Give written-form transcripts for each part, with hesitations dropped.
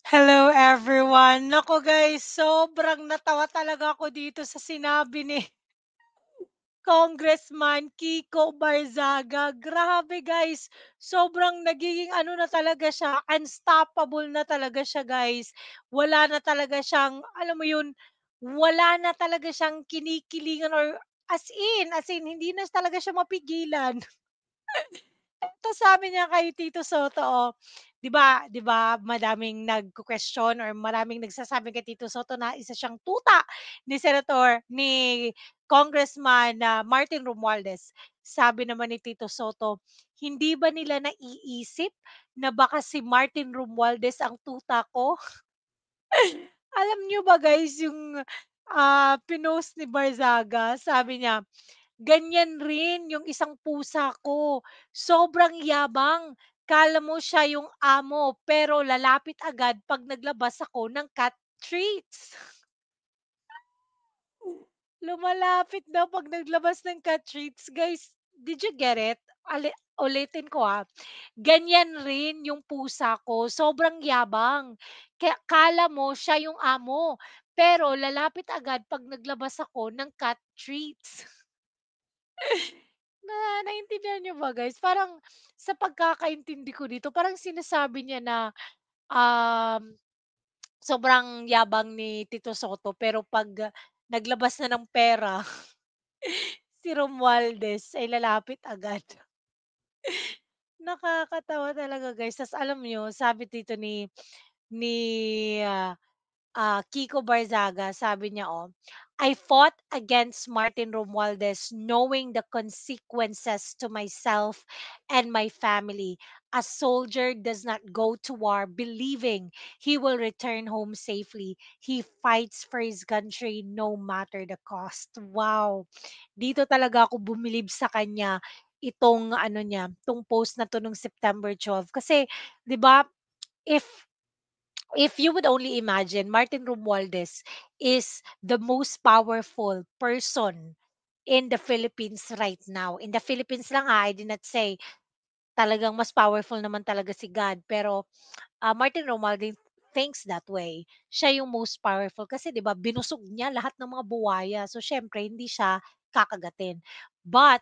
Hello everyone. Naku guys, sobrang natawa talaga ako dito sa sinabi ni Congressman Kiko Barzaga. Grabe guys, sobrang nagiging ano na talaga siya, unstoppable na talaga siya guys. Wala na talaga siyang, alam mo yun, wala na talaga siyang kinikilingan or as in, hindi na talaga siya mapigilan. Tapos sabi niya kay Tito Soto, 'di ba madaming nagko-question or maraming nagsasabi kay Tito Soto na isa siyang tuta ni Congressman Martin Romualdez. Sabi naman ni Tito Soto, "Hindi ba nila naiisip na baka si Martin Romualdez ang tuta ko?" Alam niyo ba guys yung, pinost ni Barzaga, sabi niya, "Ganyan rin yung isang pusa ko, sobrang yabang. Akala mo siya yung amo, pero lalapit agad 'pag naglabas ako ng cat treats." Lumalapit daw 'pag naglabas ng cat treats. Guys, did you get it? Ulitin ko, ganyan rin yung pusa ko, sobrang yabang. Kaya akala mo siya yung amo, pero lalapit agad 'pag naglabas ako ng cat treats. Naintindihan niyo ba guys? Parang sa pagkakaintindi ko dito, parang sinasabi niya na, um, sobrang yabang ni Tito Soto pero 'pag naglabas na ng pera si Romualdez ay lalapit agad. Nakakatawa talaga guys, ta's alam niyo sabi dito ni, ah Kiko Barzaga, sabi niya, "I fought against Martin Romualdez knowing the consequences to myself and my family. A soldier does not go to war believing he will return home safely. He fights for his country no matter the cost." Wow! Dito talaga ako bumilib sa kanya, itong ano niya, 'tong post na 'to nung September 12. Kasi 'di ba, if if you would only imagine, Martin Romualdez is the most powerful person in the Philippines right now. In the Philippines lang I did not say talagang mas powerful naman talaga si God. Pero Martin Romualdez thinks that way. Siya yung most powerful kasi 'di ba binusog niya lahat ng mga buwaya. So syempre hindi siya kakagatin. But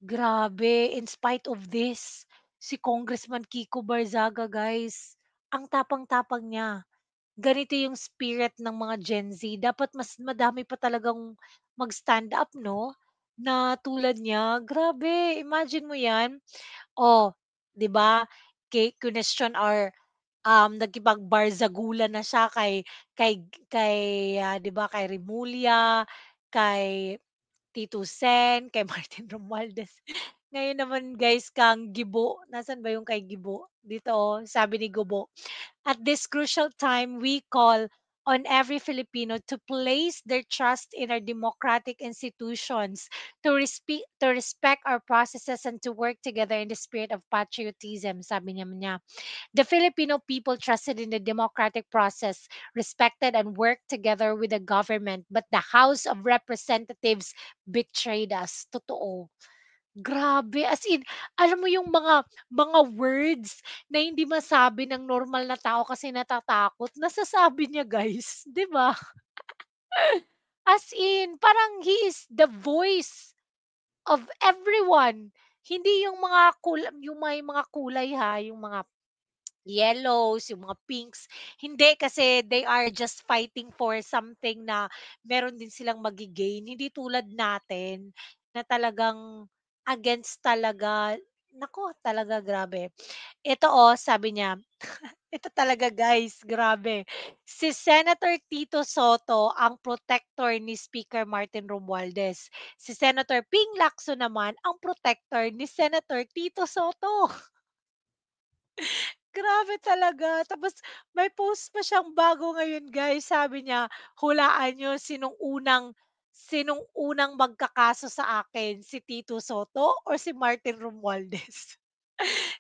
grabe, in spite of this, si Congressman Kiko Barzaga guys, ang tapang-tapang niya. Ganito yung spirit ng mga Gen Z, dapat mas madami pa talagang mag-stand up 'no, na tulad niya. Grabe, imagine mo 'yan, 'di ba, kinuwestiyon or, nakipagbarzagulan na siya kay, 'di ba, kay Rimulya, kay Tito Sen, kay Martin Romualdez. Ngayon naman guys kang Gibo, nasaan ba yung kay Gibo? Dito, sabi ni Gubo, "At this crucial time, we call on every Filipino to place their trust in our democratic institutions, to respect our processes and to work together in the spirit of patriotism," sabi niya. "The Filipino people trusted in the democratic process, respected and worked together with the government, but the House of Representatives betrayed us." Totoo. Grabe, as in, alam mo yung mga words na hindi masabi ng normal na tao kasi natatakot, nasasabi niya guys, 'di ba? As in, parang he is the voice of everyone. Hindi yung may mga kulay yung mga yellows, yung mga pinks. Hindi, kasi they are just fighting for something na meron din silang magi-gain. Hindi tulad natin na talagang against talaga. Naku, talaga grabe. Ito sabi niya, ito talaga guys, grabe. Si Senator Tito Soto ang protector ni Speaker Martin Romualdez. Si Senator Ping Lacson naman ang protector ni Senator Tito Soto. Grabe talaga. Tapos may post pa siyang bago ngayon guys, sabi niya, "Hulaan niyo sinong unang magkakaso sa akin, si Tito Soto or si Martin Romualdez?"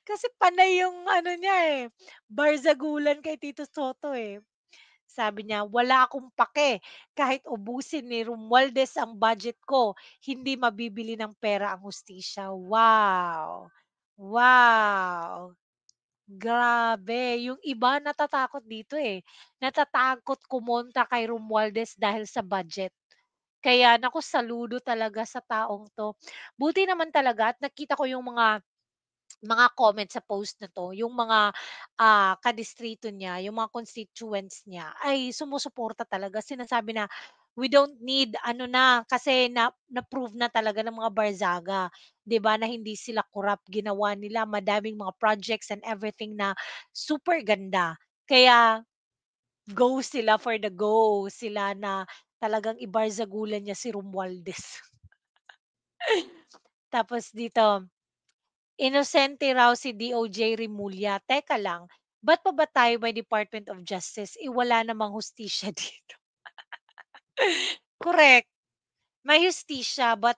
Kasi panay yung ano niya, barzagulan kay Tito Soto, eh. Sabi niya, "Wala akong pake kahit ubusin ni Romualdez ang budget ko, hindi mabibili ng pera ang hustisya." Wow! Wow! Grabe, yung iba natatakot dito, eh. Natatakot kumontra kay Romualdez dahil sa budget. Kaya naku, saludo talaga sa taong 'to. Buti naman talaga at nakita ko yung mga comment sa post na 'to, yung mga, kadistrito niya, yung mga constituents niya ay sumusuporta talaga. Sinasabi na, "We don't need ano na, kasi na-prove na talaga ng mga Barzaga, 'di ba, na hindi sila corrupt. Ginawa nila madaming mga projects and everything na super ganda. Kaya go sila for the go sila na talagang ibarzagulan niya si Romualdez." Tapos dito, inosente raw si DOJ Rimulya. Teka lang, ba't pa ba tayo may Department of Justice, wala namang hustisya dito? Correct, may hustisya but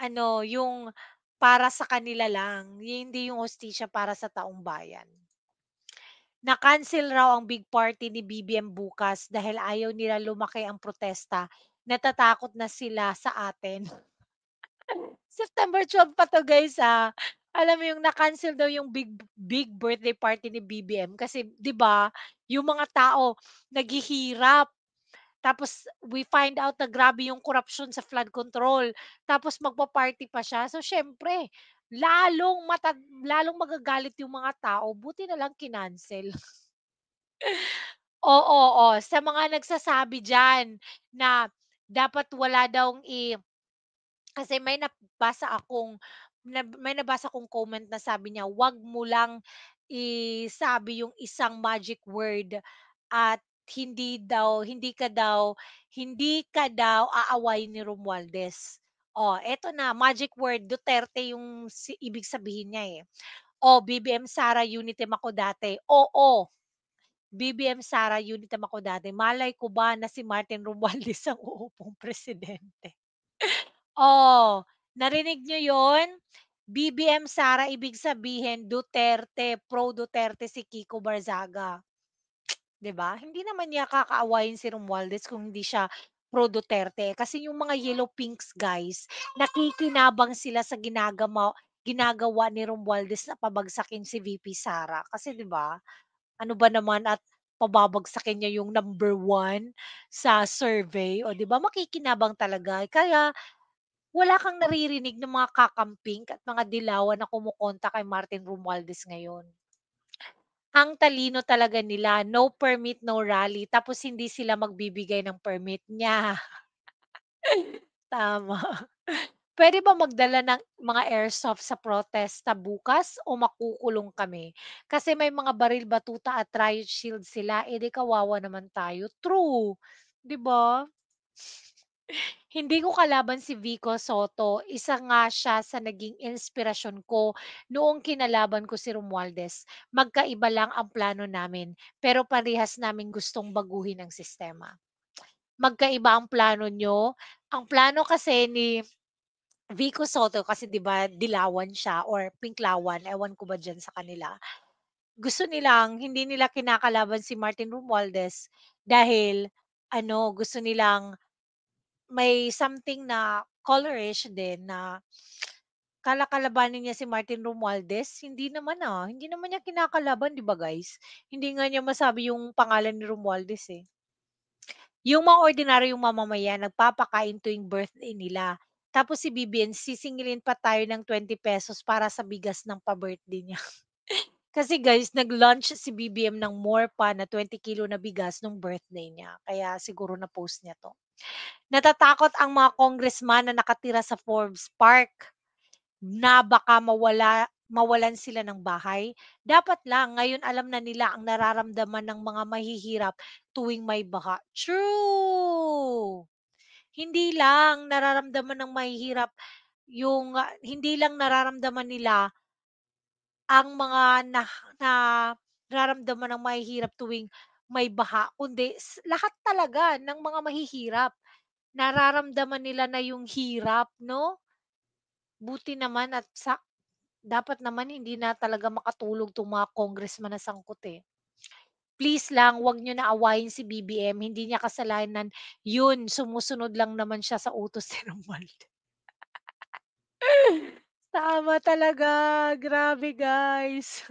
ano, yung para sa kanila lang, hindi yung hustisya para sa taong bayan. Na-cancel raw ang big party ni BBM bukas dahil ayaw nila lumaki ang protesta, natatakot na sila sa atin. September 12 pa 'to guys, Alam mo yung na-cancel daw yung big birthday party ni BBM kasi 'di ba, yung mga tao naghihirap, tapos we find out na grabe yung korapsyon sa flood control, tapos magpa-party pa siya. So siyempre lalong magagalit yung mga tao, buti na lang kinancel. Oo, sa mga nagsasabi diyan na dapat wala daw kasi may nabasa akong comment na sabi niya, "Wag mo lang isabi yung isang magic word at hindi ka daw aaway ni Romualdez." Oh, eto na magic word, Duterte yung ibig sabihin niya, eh. Oh, BBM Sara Unitem ako dati. Oo, BBM Sara Unitem ako dati. Malay ko ba na si Martin Romualdez ang uupong presidente? Oh, narinig niyo 'yun? BBM Sara ibig sabihin Duterte, pro Duterte si Kiko Barzaga, 'di ba? Hindi naman niya kakaawayin si Romualdez kung hindi siya pro Duterte. Kasi yung mga Yellow Pinks guys, nakikinabang sila sa ginagawa ni Romualdez na pabagsakin si VP Sara. Kasi 'di ba, ano ba naman at pababagsakin niya yung number 1 sa survey, o 'di ba makikinabang talaga. Kaya wala kang naririnig ng mga kakamping at mga dilawan na kumukontra kay Martin Romualdez ngayon. Ang talino talaga nila, no permit, no rally, tapos hindi sila magbibigay ng permit niya. Tama. Puwede ba magdala ng mga airsoft sa protesta bukas o makukulong kami? Kasi may mga baril, batuta at riot shield sila, eh, di kawawa naman tayo. True, 'di ba? Hindi ko kalaban si Vico Soto, isa nga siya sa naging inspirasyon ko noong kinalaban ko si Romualdez. Magkaiba lang ang plano namin, pero parehas naming gustong baguhin ang sistema. Magkaiba ang plano nyo. Ang plano kasi ni Vico Soto, kasi 'di ba dilawan siya or pinklawan, ewan ko ba diyan sa kanila. Gusto nilang hindi nila kinakalaban si Martin Romualdez dahil ano, gusto nilang may something na colorish din na kalabanin niya si Martin Romualdez, hindi naman niya kinakalaban, 'di ba guys? Hindi nga niya masabi yung pangalan ni Romualdez, eh. Yung mga ordinaryong mamamayan nagpapakain tuwing birthday nila. Tapos si BBM sisingilin pa tayo ng ₱20 para sa bigas ng pa-birthday niya. Kasi guys, nag-launch si BBM ng more pa na 20 kilo na bigas nung birthday niya. Kaya siguro na-post niya 'to. Natatakot ang mga congressman na nakatira sa Forbes Park na baka mawalan sila ng bahay. Dapat lang ngayon alam na nila ang nararamdaman ng mga mahihirap tuwing may baha. True! Hindi lang nararamdaman nila ang mga nararamdaman ng mahihirap tuwing may baha, kundi lahat talaga ng mga mahihirap. Nararamdaman nila na yung hirap 'no? Buti naman at dapat naman hindi na talaga makatulog 'tong mga congressman na sangkot, eh. Please lang 'wag niyo na awayin si BBM, hindi niya kasalanan yun, sumusunod lang naman siya sa utos ni Romualdez. Tama talaga, grabe guys.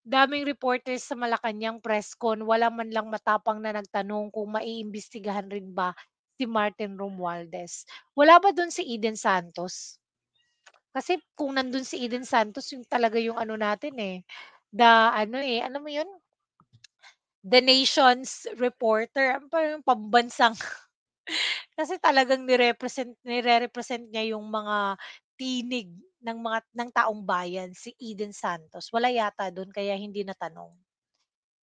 Daming reporters sa Malacanang press con, wala man lang matapang na nagtanong kung maiimbestigahan rin ba si Martin Romualdez. Wala ba dun si Eden Santos? Kasi kung nandun si Eden Santos yung talaga yung ano natin, eh, the ano, eh, alam mo yun, the nation's reporter, ano pa yung pambansang kasi talagang nire-represent niya yung mga tinig ng taong bayan, si Eden Santos. Wala yata dun kaya hindi natanong.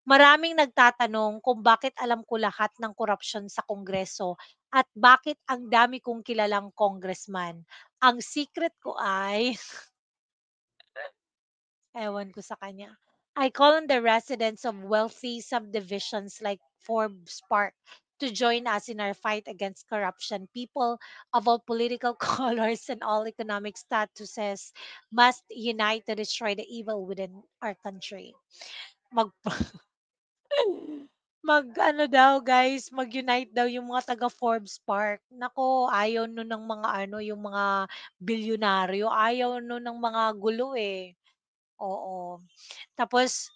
Maraming nagtatanong kung bakit alam ko lahat ng korapsyon sa Kongreso at bakit ang dami kong kilalang congressman. Ang secret ko ay ewan ko sa kanya. I call on the residents of wealthy subdivisions like Forbes Park to join us in our fight against corruption. People of all political colors and all economic statuses must unite to destroy the evil within our country. Mag Mag-ano daw guys, mag-unite daw yung mga taga Forbes Park. Naku, ayaw nun ng mga ano, yung mga bilyonaryo, ayaw nun ng mga gulo, eh. Oo. Tapos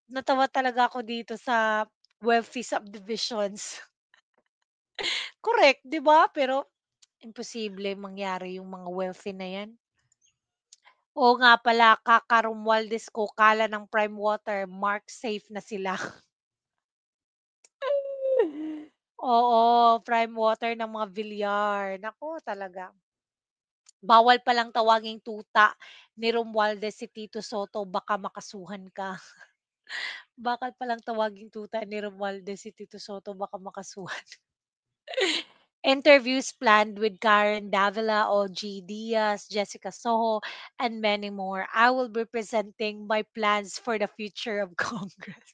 natawa talaga ako dito sa wealthy subdivisions. Correct, 'di ba? Pero imposible mangyari yung mga wealthy na 'yan. Oo nga pala, Kaka Romualdez Kokala ng Prime Water, mark safe na sila. Oo, prime water ng mga Villar. Naku, talaga. Bawal palang tawaging tuta ni Romualdez si Tito Soto, baka makasuhan ka. Bakal palang tawaging tuta ni Romualdez si Tito Soto, baka makasuhan. Interviews planned with Karen Davila, O.G. Diaz, Jessica Soho, and many more. I will be presenting my plans for the future of Congress.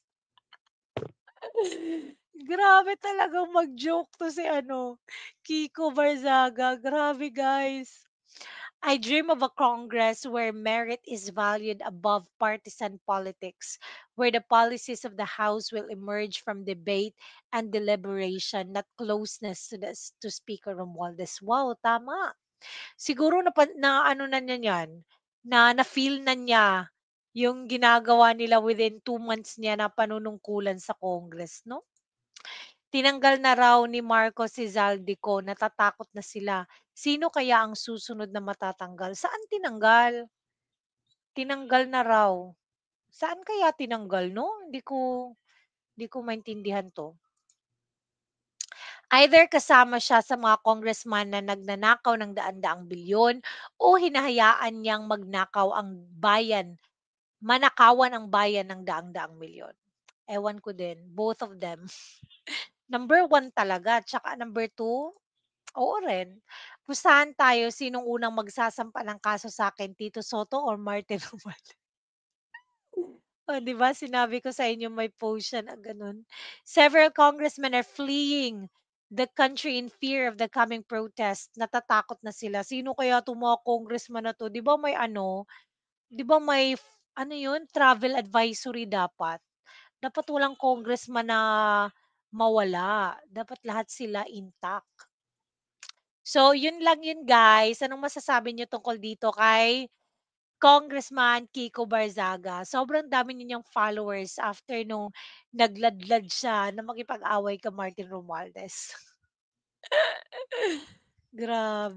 Grabe talagang mag-joke 'to si ano, Kiko Barzaga. Grabe guys. I dream of a Congress where merit is valued above partisan politics, where the policies of the House will emerge from debate and deliberation, not closeness to Speaker Romualdez. Wow, tama. Siguro na ano na niya yan, na-feel na niya yung ginagawa nila within 2 months niya na panunungkulan sa Congress, no? Tinanggal na raw ni Marcos si Zaldico, natatakot na sila. Sino kaya ang susunod na matatanggal? Saan tinanggal? Tinanggal na raw. Saan kaya tinanggal 'no? Hindi ko maintindihan 'to. Either kasama siya sa mga congressman na nagnanakaw ng daan-daang bilyon o hinahayaan niyang manakawan ang bayan ng daang-daang milyon. Ewan ko din, both of them. Number one talaga, tsaka number two, oo rin. Pustahan tayo sinong unang magsasampa ng kaso sa'kin, Tito Soto or Martin Romualdez? Oh, 'di ba sinabi ko sa inyo may post siya na gano'n. Several congressmen are fleeing the country in fear of the coming protest. Natatakot na sila. Sino kaya 'tong mga congressman na 'to? 'Di ba may ano, 'di ba may ano 'yun, travel advisory dapat. Dapat walang congressman na mawala. Dapat lahat sila intact. So, yun lang yun guys. Anong masasabi niyo tungkol dito kay Congressman Kiko Barzaga? Sobrang dami niyang followers after nung nagladlad siya na makipag-away kay Martin Romualdez. Grabe.